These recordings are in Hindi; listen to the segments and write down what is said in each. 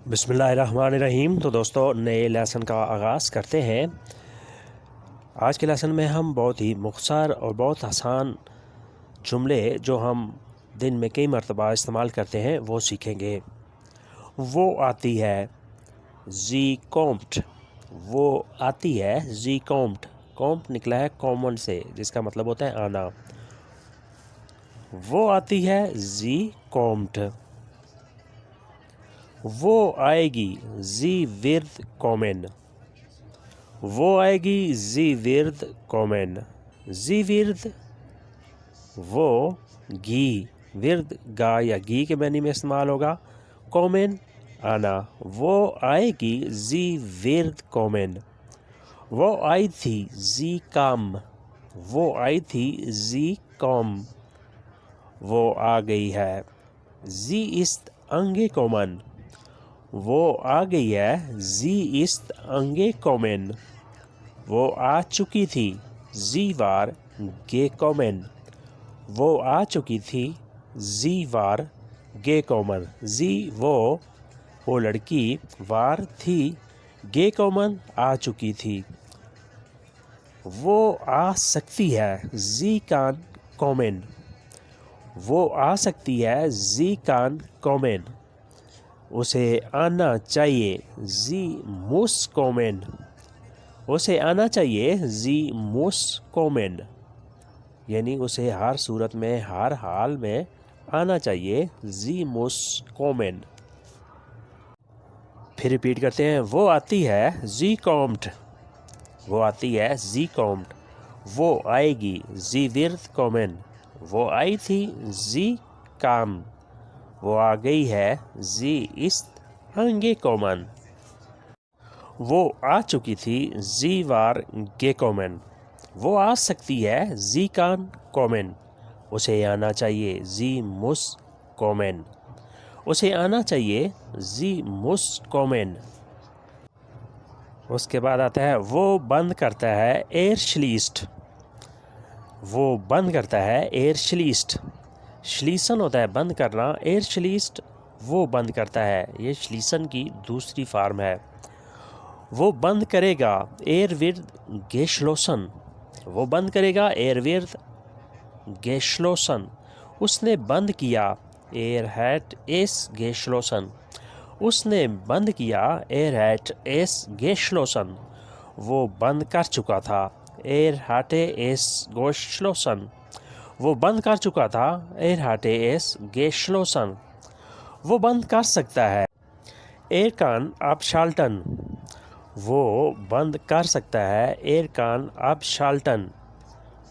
बिस्मिल्लाहिर्रहमानिर्रहीम। तो दोस्तों, नए लेसन का आगाज़ करते हैं। आज के लेसन में हम बहुत ही मुख्तसर और बहुत आसान जुमले जो हम दिन में कई मरतबा इस्तेमाल करते हैं वो सीखेंगे। वो आती है, जी कॉम्प्ट। वो आती है, जी कॉम्प्ट। कॉम्प्ट निकला है कॉमन से, जिसका मतलब होता है आना। वो आती है, जी कॉम्प्ट। वो आएगी, जी विर्द कॉमेन। वो आएगी, जी विर्द कॉमेन। जी विर्द वो, घी विर्द गा या घी के मैनी में इस्तेमाल होगा। कॉमेन आना। वो आएगी, जी विर्द कॉमेन। वो आई थी, जी काम। वो आई थी, जी कॉम। वो आ गई है, जी इस्त अंगे कॉमन। वो आ गई है, जी इस्त अंगे कॉमन। वो आ चुकी थी, जी वार गे कॉमन। वो आ चुकी थी, जी वार गे कॉमन। जी वो लड़की, वार थी, गे कॉमन आ चुकी थी। वो आ सकती है, जी कान कॉमन। वो आ सकती है, जी कान कॉमन। उसे आना चाहिए, जी मुस कॉमन। उसे आना चाहिए, जी मुस कॉमन। यानी उसे हर सूरत में, हर हाल में आना चाहिए, जी मुस कॉमन। फिर रिपीट करते हैं। वो आती है, जी कॉम्ट। वो आती है, जी कॉम्ट। वो आएगी, जी विर्द कॉमन। वो आई थी, जी काम। वो आ गई है, जी इस्त अंगे कॉमन। वो आ चुकी थी, जी वार गे कॉमन। वो आ सकती है, जी कान कॉमन। उसे आना चाहिए, जी मुस कॉमन। उसे आना चाहिए, जी मुस कॉमन। उसके बाद आता है, वो बंद करता है, एयर श्लीस्ट। वो बंद करता है, एयर श्लीस्ट। श्लीसन होता है बंद करना, एयर श्लीस्ट वो बंद करता है। ये श्लीसन की दूसरी फार्म है। वो बंद करेगा, एयर विर्द गेशलोसन। वो बंद करेगा, एयर विर्द गेशलोसन। उसने बंद किया, एयर हैट एस गेशलोसन। उसने बंद किया, एयर हैट एस गेशलोसन। वो बंद कर चुका था, एयर हाटे एस गोशलोसन। वो बंद कर चुका था, एयर हाटे एस गेशलोसन। वो बंद कर सकता है, एयर कान आप शाल्टन। वो बंद कर सकता है, एयर कान आप शाल्टन।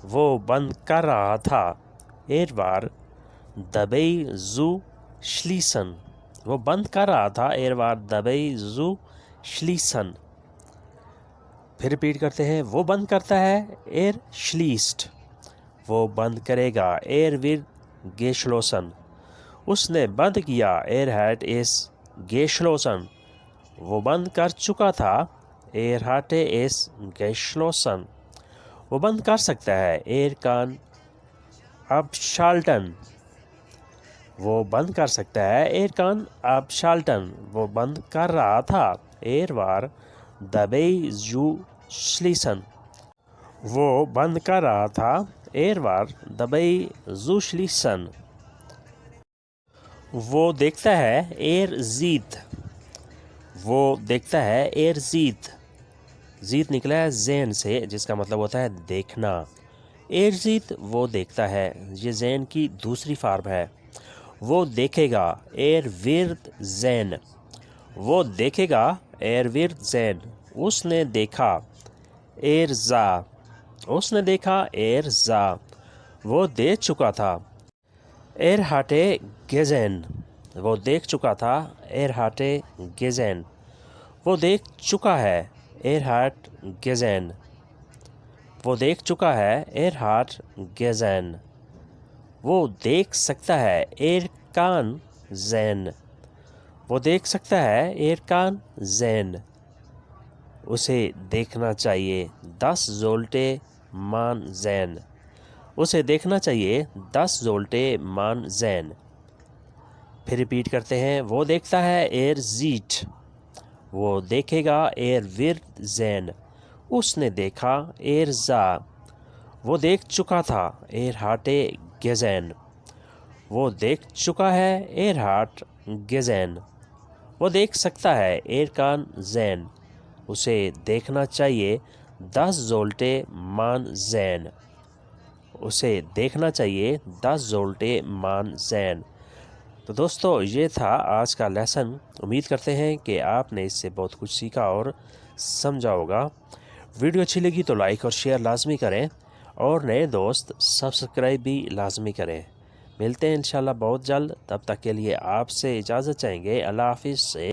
वो बंद कर रहा था, एयर वार दबई जू श्लीसन। वो बंद कर रहा था, एयर वार दबई जू श्लीसन। फिर रिपीट करते हैं। वो बंद करता है, एयर श्लीस्ट। वो बंद करेगा, एयर विर गेशलोसन। उसने बंद किया, एयर हैट एस गेशलोसन। वो बंद कर चुका था, एयर हाटे एस गेशलोसन। वो बंद कर सकता है, एयर कान अब शाल्टन। वो बंद कर सकता है, एयर कान अब शाल्टन। वो बंद कर रहा था, एयर वार दबई जू श्लीसन। वो बंद कर रहा था, एयर वार दबई जू श्लीसन। वो देखता है, एयर जीत। वो देखता है, एयर जीत। जीत निकला है जैन से, जिसका मतलब होता है देखना। एयर जीत वो देखता है, ये जैन की दूसरी फार्म है। वो देखेगा, एयर विर्द जैन। वो देखेगा, एयर विर्द जैन। उसने देखा, एयर जा। उसने देखा, एयर जा। वो देख चुका था, एयर हाटे गेजेन। वो देख चुका था, एयर हाटे गेजेन। वो देख चुका है, एयर हाट गेजेन। वो देख चुका है, एयर हाट गेजेन। वो देख सकता है, एयर कान जैन। वो देख सकता है, एयर कान जैन। उसे देखना चाहिए, 10 जोल्टे मान जैन। उसे देखना चाहिए, 10 जोल्टे मान जैन। फिर रिपीट करते हैं। वो देखता है एर जीट, वो देखेगा एर विर्द जैन, उसने देखा एर जा, वो देख चुका था एर हाटे गेजैन, वो देख चुका है एर हाट गेजैन, वो देख सकता है एर कान जैन, उसे देखना चाहिए 10 जोल्टे मान जैन, उसे देखना चाहिए 10 जोल्टे मान जैन। तो दोस्तों ये था आज का लेसन। उम्मीद करते हैं कि आपने इससे बहुत कुछ सीखा और समझा होगा। वीडियो अच्छी लगी तो लाइक और शेयर लाजमी करें और नए दोस्त सब्सक्राइब भी लाजमी करें। मिलते हैं इंशाल्लाह बहुत जल्द, तब तक के लिए आपसे इजाज़त चाहेंगे। अल्लाह हाफिज़ से।